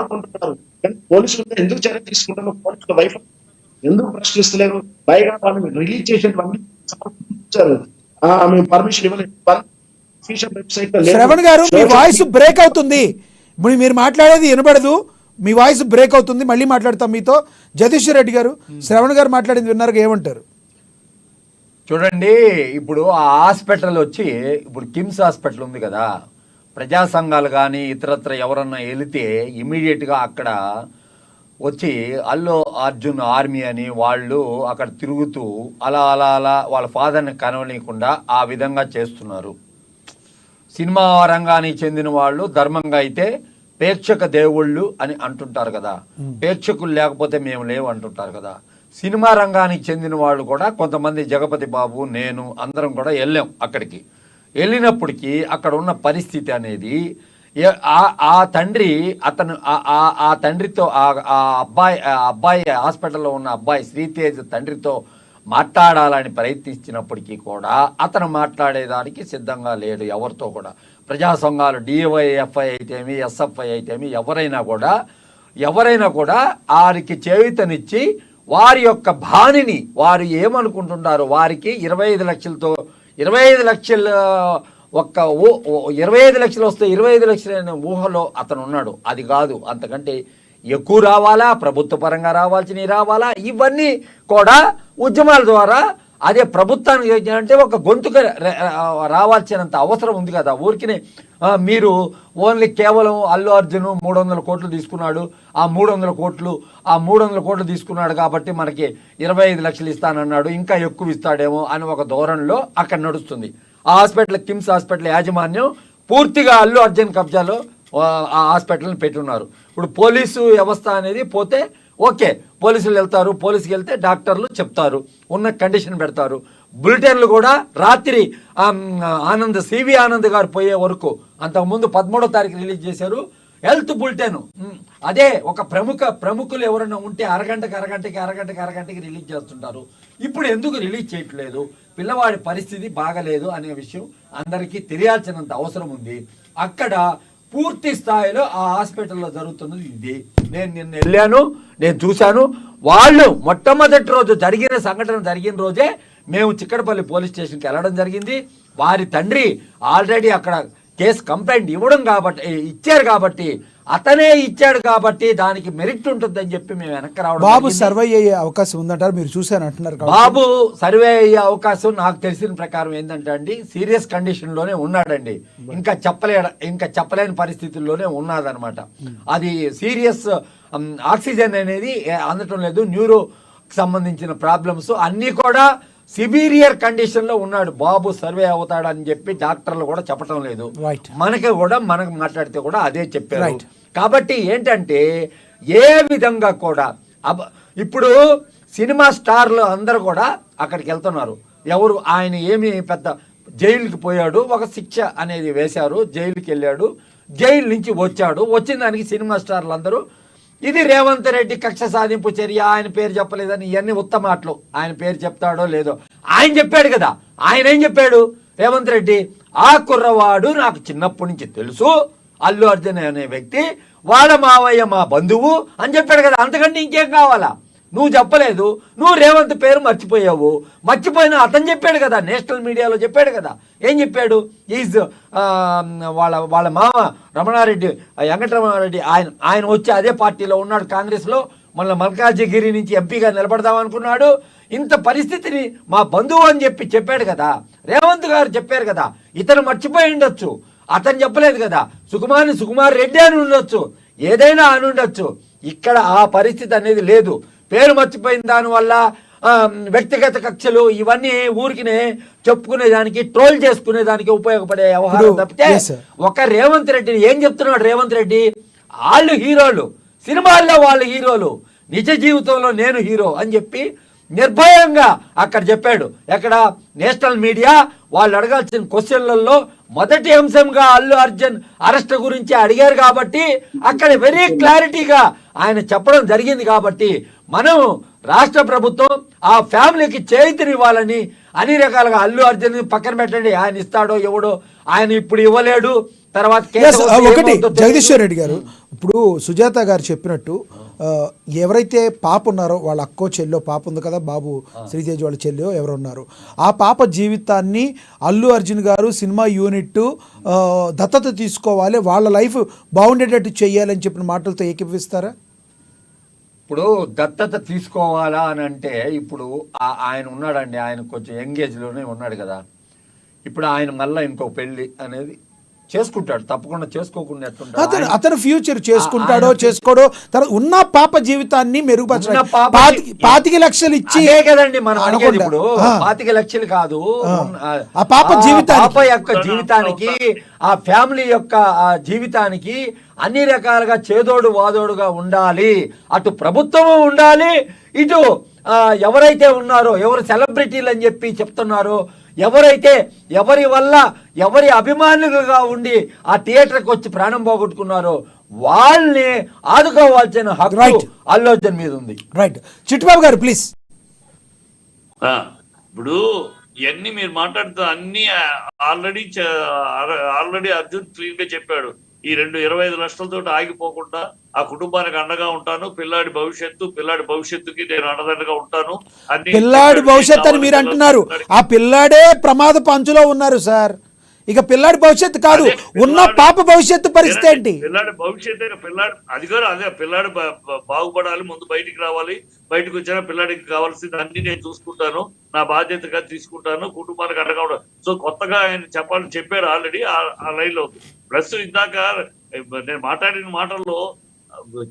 వాడుకుంటున్నారు. పోలీసులు ఎందుకు చర్య తీసుకుంటున్నారు? పోలీసుల వైఫ్ ఎందుకు ప్రశ్నిస్తలేరు? పైగా వాళ్ళని రిలీజ్ చేసేటువంటి మేము పర్మిషన్ ఇవ్వలేదు. శ్రవణ్ గారు మీ వాయిస్ బ్రేక్ అవుతుంది, మీరు మాట్లాడేది వినబడదు, మీ వాయిస్ బ్రేక్ అవుతుంది. మళ్ళీ మాట్లాడతాం మీతో. జగదీశ్వర్ రెడ్డి గారు, శ్రవణ్ గారు మాట్లాడింది విన్నారు, ఏమంటారు? చూడండి, ఇప్పుడు ఆ హాస్పిటల్ వచ్చి, ఇప్పుడు కిమ్స్ హాస్పిటల్ ఉంది కదా, ప్రజా సంఘాలు కానీ ఇతరత్ర ఎవరన్నా వెళితే ఇమీడియట్గా అక్కడ వచ్చి అల్లు అర్జున్ ఆర్మీ అని వాళ్ళు అక్కడ తిరుగుతూ అలా అలా అలా వాళ్ళ ఫాదర్ని కనవనీయకుండా ఆ విధంగా చేస్తున్నారు. సినిమా రంగానికి చెందిన వాళ్ళు ధర్మంగా అయితే ప్రేక్షక దేవుళ్ళు అని అంటుంటారు కదా, ప్రేక్షకులు లేకపోతే మేము లేవు అంటుంటారు కదా. సినిమా రంగానికి చెందిన వాళ్ళు కూడా కొంతమంది, జగపతి బాబు, నేను అందరం కూడా వెళ్ళాం అక్కడికి. వెళ్ళినప్పటికీ అక్కడ ఉన్న పరిస్థితి అనేది, ఆ తండ్రి అతను ఆ తండ్రితో ఆ అబ్బాయి హాస్పిటల్లో ఉన్న అబ్బాయి శ్రీతేజ్ తండ్రితో మాట్లాడాలని ప్రయత్నించినప్పటికీ కూడా అతను మాట్లాడేదానికి సిద్ధంగా లేడు ఎవరితో కూడా. ప్రజా సంఘాలు డివైఎఫ్ఐ అయితేమి, ఎస్ఎఫ్ఐ అయితేమి ఎవరైనా కూడా వారికి చేయూతనిచ్చి వారి యొక్క బాణిని వారు ఏమనుకుంటుంటారు, వారికి 25 లక్షలతో 25 లక్షల 25 లక్షలు వస్తే 25 లక్షల ఊహలో అతను ఉన్నాడు. అది కాదు, అంతకంటే ఎక్కువ రావాలా, ప్రభుత్వ పరంగా రావాలా, ఇవన్నీ కూడా ఉద్యమాల ద్వారా అదే ప్రభుత్వానికి అంటే ఒక గొంతుగా రావాల్సినంత అవసరం ఉంది కదా. ఊరికినే మీరు ఓన్లీ కేవలం అల్లు అర్జున్ 300 కోట్లు తీసుకున్నాడు, ఆ 300 కోట్లు తీసుకున్నాడు కాబట్టి మనకి 25 లక్షలు ఇస్తానన్నాడు, ఇంకా ఎక్కువ ఇస్తాడేమో అని ఒక ధోరణిలో అక్కడ నడుస్తుంది. ఆ హాస్పిటల్, కిమ్స్ హాస్పిటల్ యాజమాన్యం పూర్తిగా అల్లు అర్జున్ కబ్జాలో ఆ హాస్పిటల్ని పెట్టున్నారు. ఇప్పుడు పోలీసు వ్యవస్థ అనేది పోతే ఓకే, పోలీసులు వెళ్తారు, పోలీసుకి వెళ్తే డాక్టర్లు చెప్తారు, ఉన్న కండిషన్ పెడతారు. బులెటిన్లు కూడా రాత్రి సివి ఆనంద్ గారు పోయే వరకు, అంతకుముందు 13వ తారీఖు రిలీజ్ చేశారు హెల్త్ బులెటిన్. అదే ఒక ప్రముఖులు ఎవరైనా ఉంటే అరగంటకి రిలీజ్ చేస్తుంటారు. ఇప్పుడు ఎందుకు రిలీజ్ చేయట్లేదు? పిల్లవాడి పరిస్థితి బాగలేదు అనే విషయం అందరికీ తెలియాల్సినంత అవసరం ఉంది. అక్కడ పూర్తి స్థాయిలో ఆ హాస్పిటల్లో జరుగుతున్నది ఇది. నేను నిన్న వెళ్ళాను, నేను చూశాను. వాళ్ళు మొట్టమొదటి రోజు సంఘటన జరిగిన రోజే మేము చిక్కడపల్లి పోలీస్ స్టేషన్కి వెళ్ళడం జరిగింది. వారి తండ్రి ఆల్రెడీ అక్కడ కేసు కంప్లైంట్ ఇచ్చారు కాబట్టి, అతనే ఇచ్చాడు కాబట్టి దానికి మెరిట్ ఉంటుందని చెప్పి మేము వెనక్కి రావడం. బాబు సర్వే అయ్యే అవకాశం ఉందంటారు, మీరు చూసారు అంటున్నారు. బాబు సర్వే అయ్యే అవకాశం నాకు తెలిసిన ప్రకారం ఏంటంటే అండి, సీరియస్ కండిషన్ లోనే ఉన్నాడండి. ఇంకా చెప్పలేని పరిస్థితుల్లోనే ఉన్నదనమాట. అది సీరియస్, ఆక్సిజన్ అనేది అందటం లేదు, న్యూరోకి సంబంధించిన ప్రాబ్లమ్స్ అన్నీ కూడా సివియర్ కండిషన్ లో ఉన్నాడు. బాబు సర్వే అవుతాడని చెప్పి డాక్టర్లు కూడా చెప్పటం లేదు. మనకు మాట్లాడితే కూడా అదే చెప్పారు. కాబట్టి ఏంటంటే ఏ విధంగా కూడా ఇప్పుడు సినిమా స్టార్లు అందరూ కూడా అక్కడికి వెళ్తున్నారు. ఎవరు ఆయన ఏమి పెద్ద జైలుకి పోయాడు, ఒక శిక్ష అనేది వేశారు, జైలుకి వెళ్ళాడు, జైలు నుంచి వచ్చిన దానికి సినిమా స్టార్లు అందరూ ఇది రేవంత్ రెడ్డి కక్ష సాధింపు చర్య, ఆయన పేరు చెప్పలేదని ఇవన్నీ ఉత్తమాటలు. ఆయన పేరు చెప్తాడో లేదో, ఆయన చెప్పాడు కదా. ఆయన ఏం చెప్పాడు రేవంత్ రెడ్డి? ఆ కుర్రవాడు నాకు చిన్నప్పటి నుంచి తెలుసు, అల్లు అర్జున్ అనే వ్యక్తి వాళ్ళ మావయ్య మా బంధువు అని చెప్పాడు కదా. అంతకంటే ఇంకేం కావాలా? నువ్వు చెప్పలేదు, నువ్వు రేవంత్ పేరు మర్చిపోయినా అతను చెప్పాడు కదా, నేషనల్ మీడియాలో చెప్పాడు కదా. ఏం చెప్పాడు? ఈజ్ వాళ్ళ మామ రమణారెడ్డి, వెంకటరమణారెడ్డి, ఆయన వచ్చి అదే పార్టీలో ఉన్నాడు, కాంగ్రెస్లో. మళ్ళీ మల్కాజిగిరి నుంచి ఎంపీగా నిలబడదామనుకున్నాడు. ఇంత పరిస్థితిని మా బంధువు అని చెప్పాడు కదా, రేవంత్ గారు చెప్పారు కదా. ఇతను మర్చిపోయి ఉండొచ్చు, అతను చెప్పలేదు కదా. సుకుమార్ రెడ్డి అని ఉండొచ్చు, ఏదైనా అని ఉండొచ్చు. ఇక్కడ ఆ పరిస్థితి అనేది లేదు. పేరు మర్చిపోయిన దానివల్ల వ్యక్తిగత కక్షలు ఇవన్నీ ఊరికినే చెప్పుకునేదానికి, ట్రోల్ చేసుకునేదానికి ఉపయోగపడే వ్యవహారం తప్పితే ఒక రేవంత్ రెడ్డిని ఏం చెప్తున్నాడు రేవంత్ రెడ్డి? వాళ్ళు హీరోలు, సినిమాల్లో వాళ్ళు హీరోలు, నిజ జీవితంలో నేను హీరో అని చెప్పి నిర్భయంగా అక్కడ చెప్పాడు. ఎక్కడ? నేషనల్ మీడియా వాళ్ళు అడగాల్సిన క్వశ్చన్లలో మొదటి అంశంగా అల్లు అర్జున్ అరెస్ట్ గురించి అడిగారు కాబట్టి అక్కడ వెరీ క్లారిటీగా ఆయన చెప్పడం జరిగింది. కాబట్టి మనం రాష్ట్ర ప్రభుత్వం ఆ ఫ్యామిలీకి చేయూతనివ్వాలని అన్ని రకాలుగా, అల్లు అర్జున్ పక్కన పెట్టండి, ఆయన ఇస్తాడో ఎవడో, ఆయన ఇప్పుడు ఇవ్వలేడు, తర్వాత Yes, కేసు వస్తే ఒకటి ఏమవుతుందో తెలియదు. జగదీశ్వర్ రెడ్డి గారు, ఇప్పుడు సుజాత గారు చెప్పినట్టు ఎవరైతే పాప ఉన్నారో వాళ్ళ అక్కో చెల్లో పాప ఉంది కదా, బాబు శ్రీతేజ్ వాళ్ళ చెల్లో ఎవరు ఉన్నారు, ఆ పాప జీవితాన్ని అల్లు అర్జున్ గారు సినిమా యూనిట్ దత్తత తీసుకోవాలి, వాళ్ళ లైఫ్ బాగుండేటట్టు చెయ్యాలని చెప్పిన మాటలతో ఏకీభవిస్తారా? ఇప్పుడు దత్తత తీసుకోవాలా అని అంటే ఇప్పుడు ఆయన ఉన్నాడండి, ఆయన కొంచెం యంగేజ్లోనే ఉన్నాడు కదా, ఇప్పుడు ఆయన మళ్ళీ ఇంకో పెళ్ళి అనేది చేసుకుంటాడు, తప్పకుండా చేసుకోకుండా ఎట్లుంటాడు? అతను ఫ్యూచర్ చేసుకుంటాడో చేసుకోడో, తర్వాత ఉన్న పాప జీవితాన్ని మెరుగుపరచడం, ఉన్న పాప 25 లక్షలు ఇచ్చి అదే కదండి మనం అడిగేది. అనకుండా. ఇప్పుడు ఆ. 25 లక్షలు కాదు, ఆ పాప జీవితానికి. పాప యొక్క జీవితానికి, ఆ ఫ్యామిలీ యొక్క ఆ జీవితానికి అన్ని రకాలుగా చేదోడు వాదోడుగా ఉండాలి. అటు ప్రభుత్వము ఉండాలి, ఇటు ఎవరైతే ఉన్నారో, ఎవరు సెలబ్రిటీలు అని చెప్పి చెప్తున్నారో, ఎవరైతే ఎవరి వల్ల ఎవరి అభిమానులుగా ఉండి ఆ థియేటర్కి వచ్చి ప్రాణం పోగొట్టుకున్నారో వాళ్ళని ఆదుకోవాల్సిన హక్కు Right. అల్లు అర్జున్ మీద ఉంది. రైట్. చిట్టుబాబు గారు ప్లీజ్. ఇప్పుడు ఇవన్నీ మీరు మాట్లాడుతూ అన్ని ఆల్రెడీ అర్జున్ క్లీన్ గా చెప్పాడు. ఈ 25 లక్షలతో ఆగిపోకుండా ఆ కుటుంబానికి అండగా ఉంటాను, పిల్లాడి భవిష్యత్తుకి నేను అండదండగా ఉంటాను. పిల్లాడి భవిష్యత్ అని మీరు అంటున్నారు, ఆ పిల్లాడే ప్రమాద పంచులో ఉన్నారు సార్. ఇక పిల్లాడి భవిష్యత్తు కాదు, ఉన్న పాప భవిష్యత్తు పరిస్థితి ఏంటి? పిల్లాడి భవిష్యత్తు అదే పిల్లాడు బాగుపడాలి, ముందు బయటికి రావాలి. బయటకు వచ్చిన పిల్లాడికి కావాల్సింది అన్ని నేను చూసుకుంటాను, నా బాధ్యతగా తీసుకుంటాను, కుటుంబానికి అండగా ఉంటాను. సో కొత్తగా ఆయన చెప్పారు ఆల్రెడీ ఆ లైన్ లో. ప్లస్ ఇందాక నేను మాట్లాడిన మాటల్లో